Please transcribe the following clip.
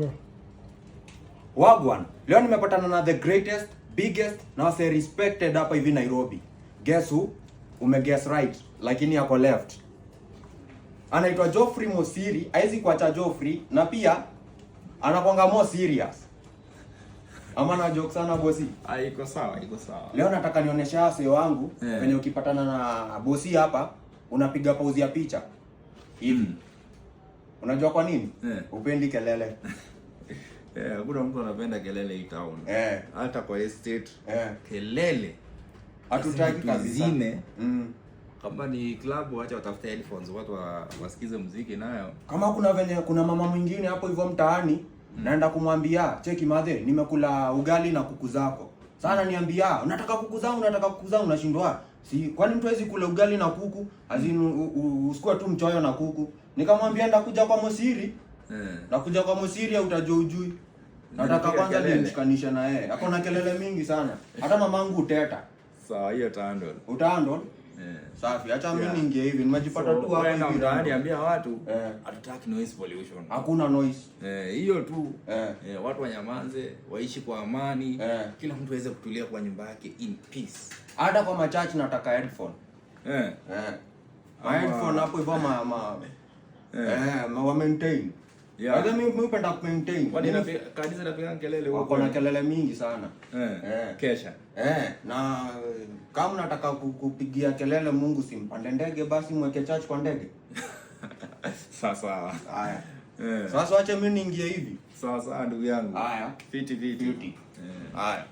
Go. Wagwan. Leo nimepatana na the greatest, biggest, na say respected hapa hivi Nairobi. Guess who? Guess right, lakini yako left. Anaitwa Geoffrey Mosiri, haizi kuacha Geoffrey na pia anakuanga more serious. Ama na joke sana bosi. Iko sawa, iko sawa. Leo nataka nionyeshe hase wangu venye ukipatana na bosi hapa unapiga pause ya picha. Hivi. Unajua kwa nini? Upendi kelele. Kuna mtu anapenda kelele hii town. Hata kwa estate. Kelele. Hatutaki kazi zime. Kama ni club wacha watafute headphones watu wasikize muziki nayo. Kama kuna venye kuna mama mwingine hapo hivyo mtaani naenda kumwambia cheki madhe nimekula ugali na kuku zako. Sana niambia unataka kuku zangu unashindwa. Si kwani mtu hawezi kula ugali na kuku? Azini usikue tu mchoyo na kuku. Nikamwambia ndakuja kwa Mosiri. Nakuja kwa Mosiri utajua ujui. Nataka kwanza nimshikanishe na yeye. Hapo na kelele mingi sana. Hata mamangu uteta. Sawa hiyo utahandle. Utahandle? Safi. Acha mimi niingie hivi. Nimejipata tu hapa hivi. Ndani ambia watu hatutaki noise pollution. Hakuna noise. Hiyo tu. Watu wanyamaze, waishi kwa amani. Kila mtu aweze kutulia kwa nyumba yake in peace. Hata kwa machachi nataka headphone. Headphone hapo hivyo wa maintain. Hata mimi napenda ku maintain. Kwani kanisa napiga kelele huko. Wako na kelele mingi sana. Kesha. Na kama nataka kupigia kelele Mungu simpande ndege basi mweke church kwa ndege. Sawa. Haya. Sasa acha mimi niingie hivi. Sawa ndugu yangu. Haya. Fiti. Haya.